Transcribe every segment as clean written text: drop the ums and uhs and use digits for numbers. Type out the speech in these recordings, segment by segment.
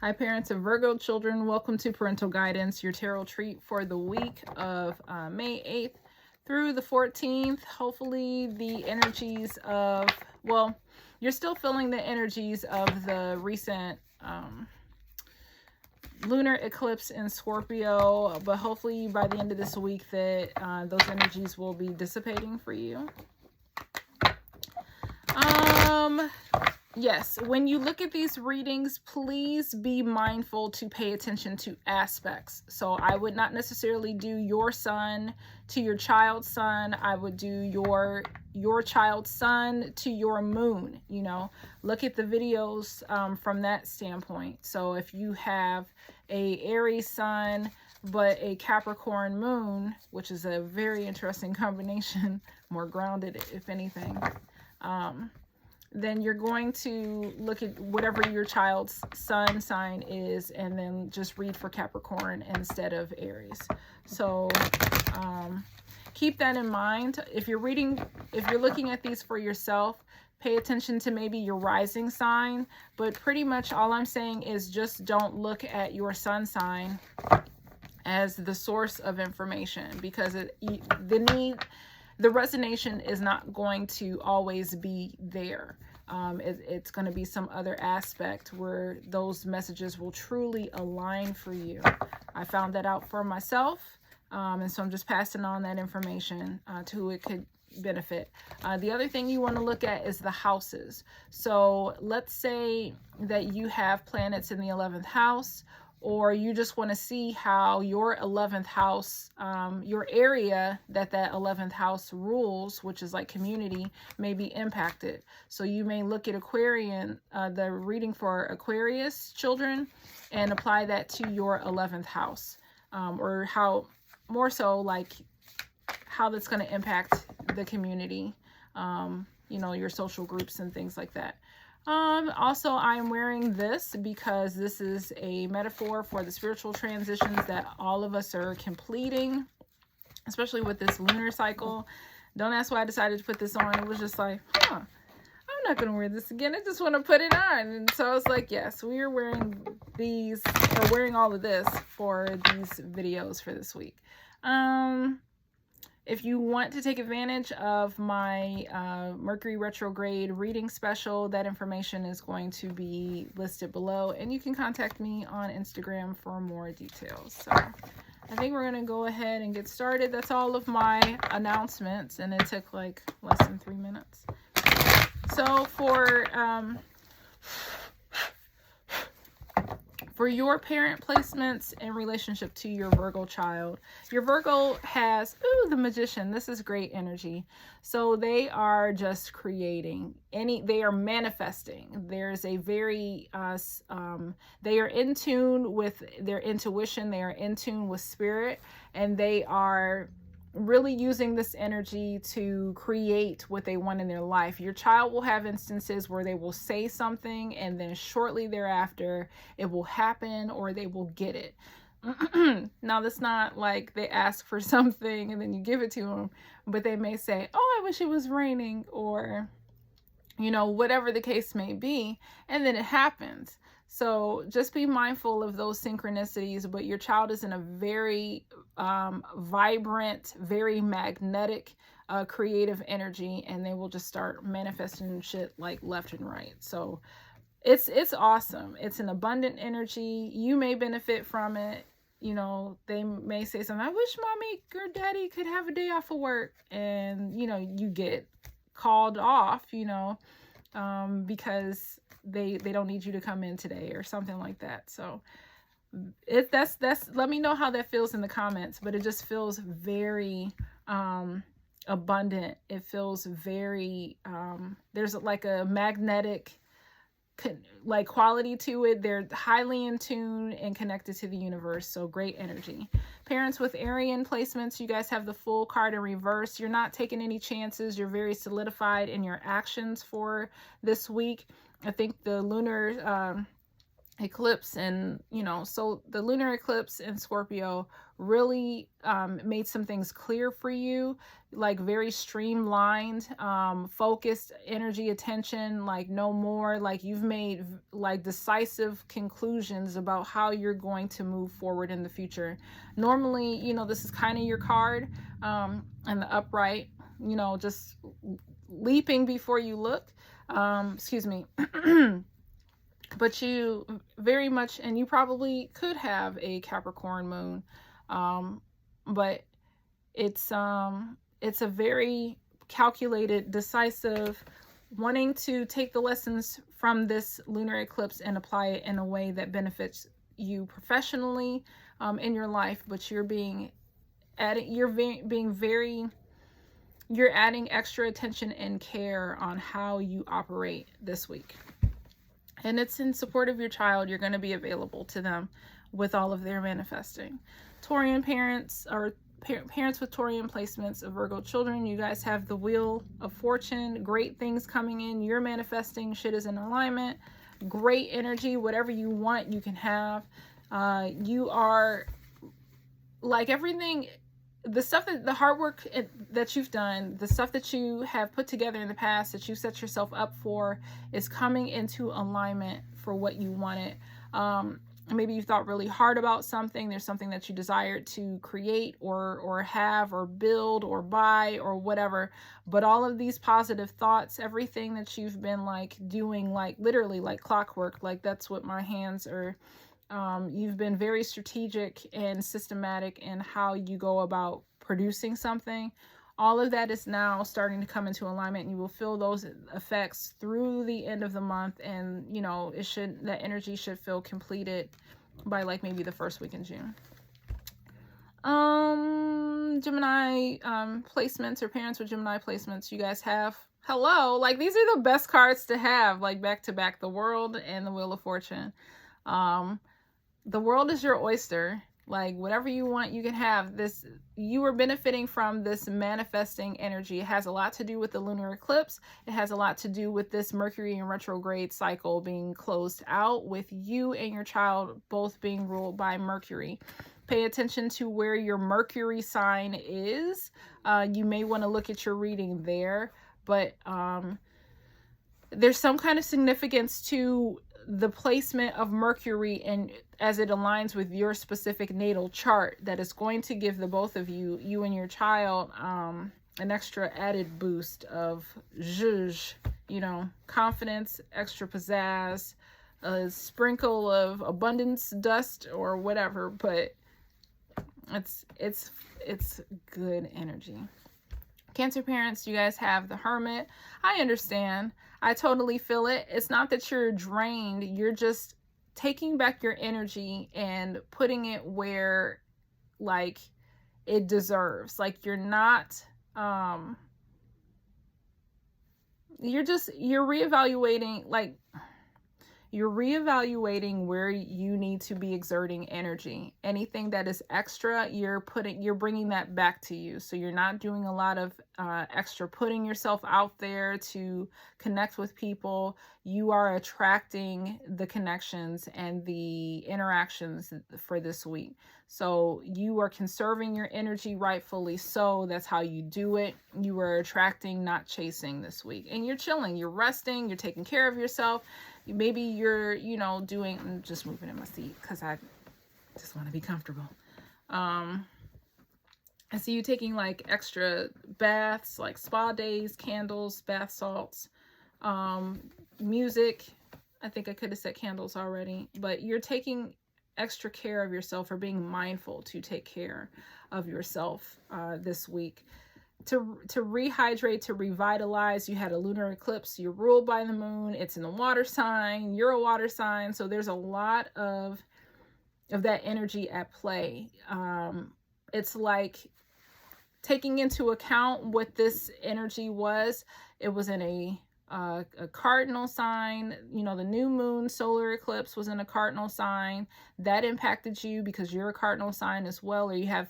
Hi parents of Virgo children, welcome to Parental Guidance, your tarot treat for the week of May 8th through the 14th. Hopefully the energies of, well, you're still feeling the energies of the recent lunar eclipse in Scorpio, but hopefully by the end of this week that those energies will be dissipating for you. Yes, when you look at these readings, please be mindful to pay attention to aspects. So I would not necessarily do your sun to your child's sun. I would do your child's sun to your moon, you know. Look at the videos from that standpoint. So if you have a Aries sun but a Capricorn moon, which is a very interesting combination, more grounded if anything, then you're going to look at whatever your child's sun sign is and then just read for Capricorn instead of Aries. So keep that in mind. If you're looking at these for yourself, pay attention to maybe your rising sign, but pretty much all I'm saying is just don't look at your sun sign as the source of information, because the resonation is not going to always be there. It's going to be some other aspect where those messages will truly align for you. I found that out for myself, and so I'm just passing on that information to who it could benefit. The other thing you want to look at is the houses. So let's say that you have planets in the 11th house, or you just want to see how your 11th house, your area that 11th house rules, which is like community, may be impacted. So you may look at Aquarian, the reading for Aquarius children, and apply that to your 11th house, or how more so like how that's going to impact the community, you know, your social groups and things like that. Also, I'm wearing this because this is a metaphor for the spiritual transitions that all of us are completing, especially with this lunar cycle. Don't ask why I decided to put this on. It was just like, I'm not going to wear this again. I just want to put it on. And so I was like, yes, we are wearing these, or wearing all of this for these videos for this week. If you want to take advantage of my Mercury retrograde reading special, that information is going to be listed below, and you can contact me on Instagram for more details. So I think we're going to go ahead and get started. That's all of my announcements, and it took like less than 3 minutes. So for your parent placements in relationship to your Virgo child, your Virgo has, the Magician. This is great energy. So they are just creating, they are manifesting. There's a very, they are in tune with their intuition. They are in tune with spirit, and they are really using this energy to create what they want in their life. Your child will have instances where they will say something and then shortly thereafter it will happen, or they will get it. Now, that's not like they ask for something and then you give it to them, but they may say, oh, I wish it was raining, or, you know, whatever the case may be, and then it happens. So just be mindful of those synchronicities, but your child is in a very vibrant, very magnetic, creative energy, and they will just start manifesting shit like left and right. So it's awesome. It's an abundant energy. You may benefit from it. You know, they may say something, I wish mommy or daddy could have a day off of work, and, you know, you get called off, you know, because they don't need you to come in today or something like that. So that's let me know how that feels in the comments, but it just feels very abundant. It feels very there's like a magnetic like quality to it. They're highly in tune and connected to the universe. So great energy. Parents with Arian placements, you guys have the Fool card in reverse. You're not taking any chances. You're very solidified in your actions for this week. I think the lunar eclipse, and so the lunar eclipse in Scorpio really made some things clear for you, like very streamlined, focused energy, attention, like no more, like you've made like decisive conclusions about how you're going to move forward in the future. Normally, this is kind of your card, and the upright, just leaping before you look, excuse me. But you very much, and you probably could have a Capricorn moon, but it's a very calculated, decisive, wanting to take the lessons from this lunar eclipse and apply it in a way that benefits you professionally, in your life. But you're adding extra attention and care on how you operate this week. And it's in support of your child. You're going to be available to them with all of their manifesting. Taurian parents, or parents with Taurian placements of Virgo children, you guys have the Wheel of Fortune. Great things coming in. You're manifesting. Shit is in alignment. Great energy. Whatever you want, you can have. You are like everything. The stuff the hard work that you've done, the stuff that you have put together in the past that you set yourself up for, is coming into alignment for what you wanted. Maybe you thought really hard about something. There's something that you desired to create or have or build or buy or whatever. But all of these positive thoughts, everything that you've been like doing, like literally like clockwork, like that's what my hands are. You've been very strategic and systematic in how you go about producing something. All of that is now starting to come into alignment, and you will feel those effects through the end of the month. And that energy should feel completed by like maybe the first week in June. Gemini placements, or parents with Gemini placements, you guys have, hello, like these are the best cards to have, like back to back, the World and the Wheel of Fortune. The world is your oyster. Like whatever you want, you can have. This, you are benefiting from this manifesting energy. It has a lot to do with the lunar eclipse. It has a lot to do with this Mercury in retrograde cycle being closed out, with you and your child both being ruled by Mercury. Pay attention to where your Mercury sign is. You may want to look at your reading there, but there's some kind of significance to the placement of Mercury, and as it aligns with your specific natal chart, that is going to give the both of you and your child, an extra added boost of zhuzh, confidence, extra pizzazz, a sprinkle of abundance dust or whatever. But it's good energy. Cancer parents, you guys have the Hermit. I understand. I totally feel it. It's not that you're drained. You're just taking back your energy and putting it where like it deserves. Like you're not, you're reevaluating, like you're reevaluating where you need to be exerting energy. Anything that is extra, you're bringing that back to you. So you're not doing a lot of extra putting yourself out there to connect with people. You are attracting the connections and the interactions for this week. So you are conserving your energy, rightfully so. That's how you do it. You are attracting, not chasing this week. And you're chilling, you're resting, you're taking care of yourself. Maybe you're, doing, I'm just moving in my seat because I just want to be comfortable. I see you taking like extra baths, like spa days, candles, bath salts, music. I think I could have said candles already, but you're taking extra care of yourself, or being mindful to take care of yourself this week. To rehydrate, to revitalize. You had a lunar eclipse. You're ruled by the moon. It's in a water sign. You're a water sign. So there's a lot of that energy at play. It's like taking into account what this energy was. It was in a cardinal sign. The new moon solar eclipse was in a cardinal sign. That impacted you because you're a cardinal sign as well, or you have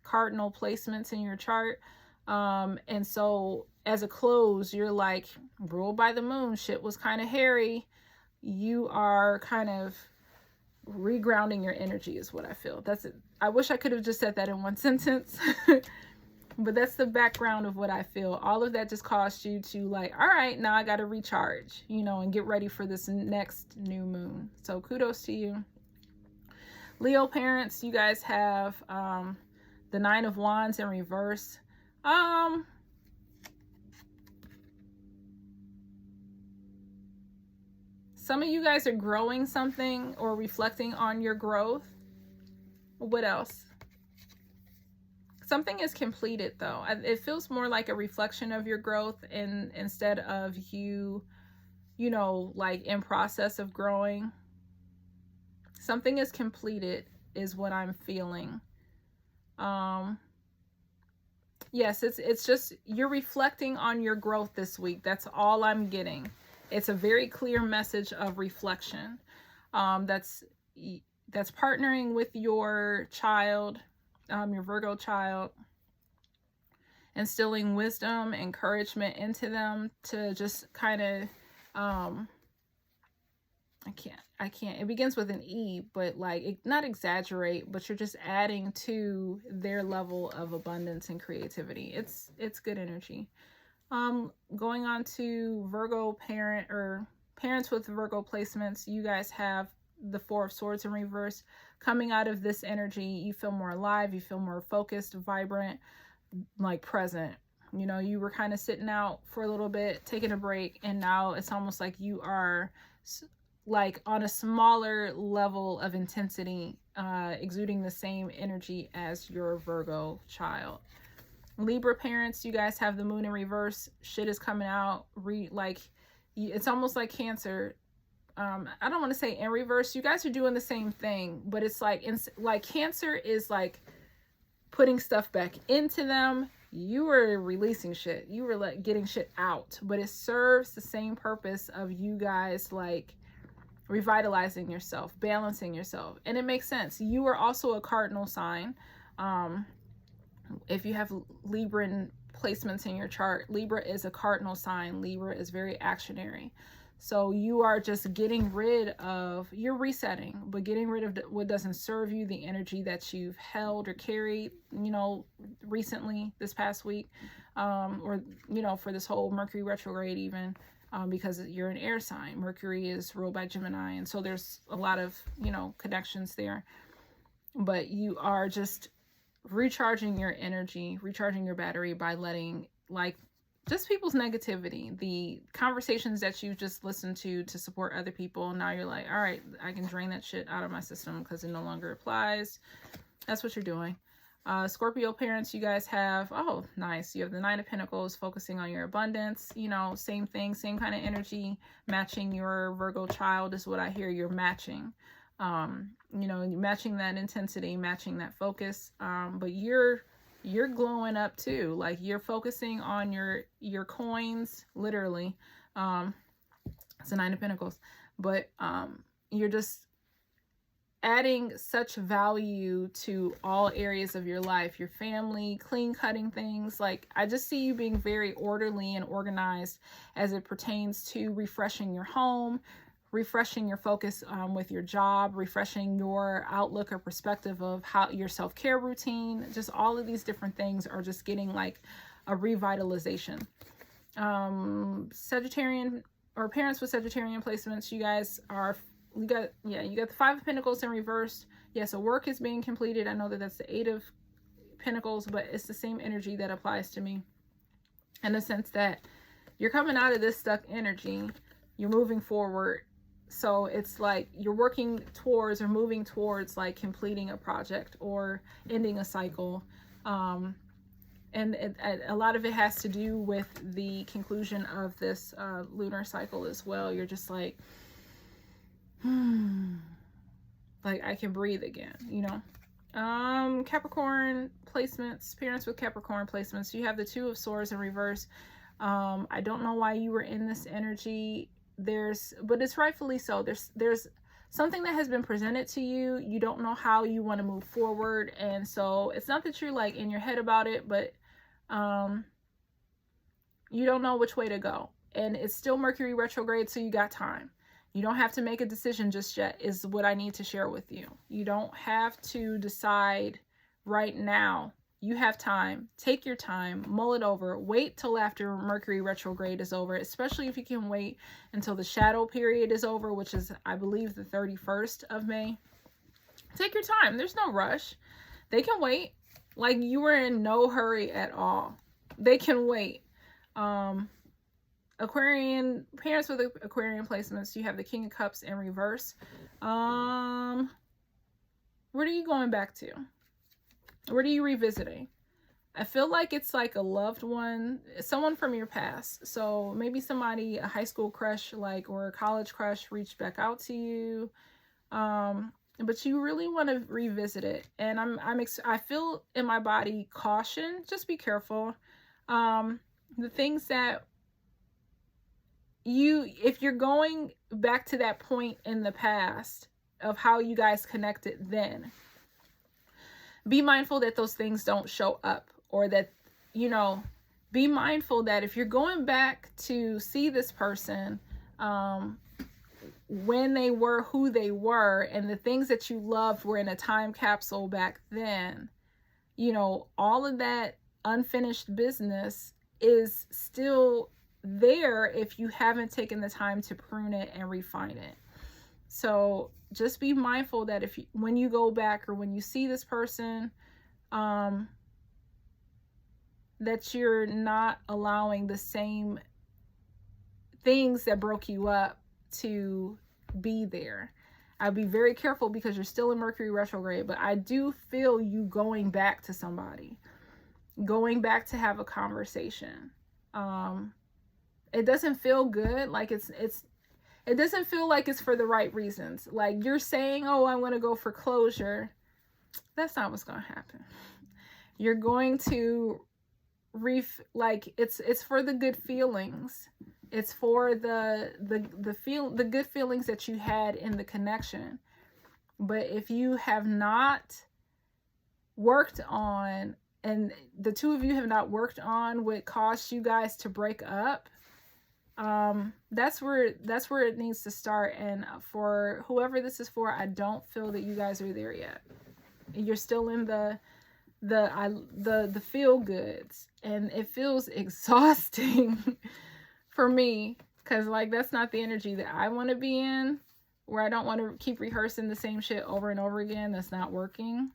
cardinal placements in your chart. And so as a close, you're like, ruled by the moon, shit was kind of hairy. you are kind of regrounding your energy is what I feel. That's it. I wish I could have just said that in one sentence. But that's the background of what I feel. All of that just caused you to like, all right, now I got to recharge, you know, and get ready for this next new moon. So kudos to you. Leo parents, you guys have the Nine of Wands in reverse. Some of you guys are growing something or reflecting on your growth. What else? Something is completed though. It feels more like a reflection of your growth instead of you know, like in process of growing. Something is completed is what I'm feeling. Yes, it's just you're reflecting on your growth this week. That's all I'm getting. It's a very clear message of reflection. That's partnering with your child, your Virgo child, instilling wisdom, encouragement into them to just kind of, I can't, it begins with an E, but like, not exaggerate, but you're just adding to their level of abundance and creativity. It's good energy. Going on to Virgo parents with Virgo placements, you guys have the Four of Swords in reverse. Coming out of this energy, you feel more alive, you feel more focused, vibrant, like present. You know, you were kind of sitting out for a little bit, taking a break, and now it's almost like you are like on a smaller level of intensity, exuding the same energy as your Virgo child. Libra parents, you guys have the moon in reverse. Shit is coming out. It's almost like Cancer. I don't want to say in reverse. You guys are doing the same thing, but it's like Cancer is like putting stuff back into them. You were releasing shit. You were like getting shit out, but it serves the same purpose of you guys like revitalizing yourself, balancing yourself, and it makes sense. You are also a cardinal sign. If you have Libran placements in your chart, Libra is a cardinal sign. Libra is very actionary. So you are just getting rid of, you're resetting, but getting rid of what doesn't serve you, the energy that you've held or carried, you know, recently, this past week, or, you know, for this whole Mercury retrograde even, because you're an air sign. Mercury is ruled by Gemini. And so there's a lot of, you know, connections there. But you are just recharging your energy, recharging your battery by letting like just people's negativity, the conversations that you just listened to support other people. Now you're like, all right, I can drain that shit out of my system because it no longer applies. That's what you're doing. Scorpio parents, you guys have, oh, nice. You have the Nine of Pentacles focusing on your abundance. You know, same thing, same kind of energy. Matching your Virgo child is what I hear. You're matching. You know, matching that intensity, matching that focus. But you're glowing up too. Like you're focusing on your coins, literally. It's a Nine of Pentacles, but you're just adding such value to all areas of your life, your family, clean cutting things. Like I just see you being very orderly and organized as it pertains to refreshing your home, refreshing your focus with your job, refreshing your outlook or perspective of how your self-care routine. Just all of these different things are just getting like a revitalization. Sagittarian or parents with Sagittarian placements, you guys are, you got the Five of Pentacles in reverse. Yeah, so work is being completed. I know that that's the Eight of Pentacles, but it's the same energy that applies to me in the sense that you're coming out of this stuck energy, you're moving forward. So it's like you're working towards or moving towards like completing a project or ending a cycle. And a lot of it has to do with the conclusion of this lunar cycle as well. You're just like, like I can breathe again, you know. Capricorn placements, parents with Capricorn placements, you have the Two of Swords in reverse. I don't know why you were in this energy. But it's rightfully so. There's something that has been presented to you. You don't know how you want to move forward. And so it's not that you're like in your head about it, but you don't know which way to go. And it's still Mercury retrograde, so you got time. You don't have to make a decision just yet, is what I need to share with you. You don't have to decide right now. You have time. Take your time, mull it over, wait till after Mercury retrograde is over, especially if you can wait until the shadow period is over, which is, I believe, the 31st of May. Take your time. There's no rush. They can wait. Like, you are in no hurry at all. They can wait. Aquarian parents with Aquarian placements, you have the King of Cups in reverse. What are you going back to? What are you revisiting? I feel like it's like a loved one, someone from your past. So maybe somebody, a high school crush, like, or a college crush, reached back out to you. But you really want to revisit it. And I feel in my body caution. Just be careful. The things that if you're going back to that point in the past of how you guys connected then, be mindful that those things don't show up, or that, be mindful that if you're going back to see this person, when they were who they were and the things that you loved were in a time capsule back then, all of that unfinished business is still there if you haven't taken the time to prune it and refine it. So just be mindful that when you go back or when you see this person, that you're not allowing the same things that broke you up to be there. I'd be very careful because you're still in Mercury retrograde, but I do feel you going back to somebody, going back to have a conversation. It doesn't feel good. Like it doesn't feel like it's for the right reasons. Like, you're saying, oh, I want to go for closure. That's not what's going to happen. You're going to it's for the good feelings. It's for the good feelings that you had in the connection. But if you have not worked on, and the two of you have not worked on what caused you guys to break up, that's where it needs to start. And for whoever this is for, I don't feel that you guys are there yet. You're still in the feel goods, and it feels exhausting for me, because like, that's not the energy that I want to be in, where I don't want to keep rehearsing the same shit over and over again. That's not working.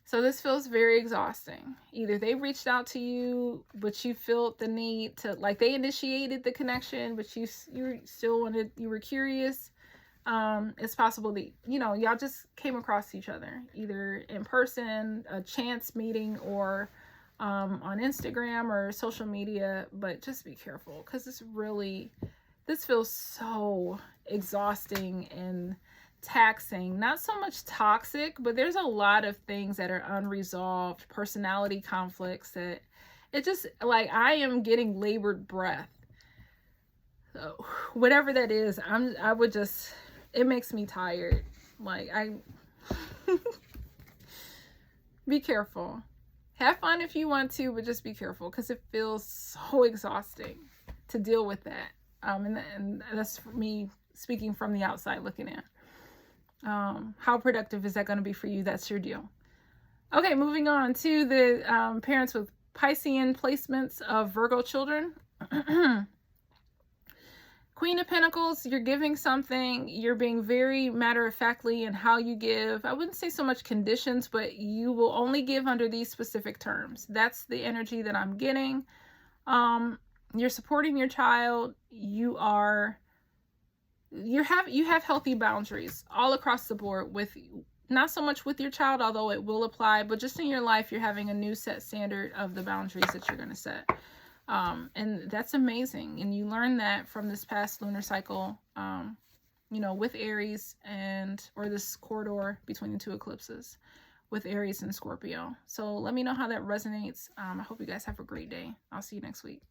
So this feels very exhausting. Either they reached out to you, but you felt the need to, like, they initiated the connection, but you still wanted, you were curious. It's possible that, y'all just came across each other, either in person, a chance meeting, or on Instagram or social media. But just be careful, because this feels so exhausting and taxing. Not so much toxic, but there's a lot of things that are unresolved, personality conflicts, that it just, like, I am getting labored breath. So whatever that is, it makes me tired. Like, be careful. Have fun if you want to, but just be careful, because it feels so exhausting to deal with that. And that's for me speaking from the outside looking in. How productive is that going to be for you? That's your deal. Okay, moving on to the parents with Piscean placements of Virgo children. Queen of Pentacles, you're giving something. You're being very matter-of-factly in how you give. I wouldn't say so much conditions, but you will only give under these specific terms. That's the energy that I'm getting. You're supporting your child. You have healthy boundaries all across the board, with not so much with your child, although it will apply, but just in your life, you're having a new set standard of the boundaries that you're going to set. And that's amazing. And you learn that from this past lunar cycle, with Aries or this corridor between the two eclipses with Aries and Scorpio. So let me know how that resonates. I hope you guys have a great day. I'll see you next week.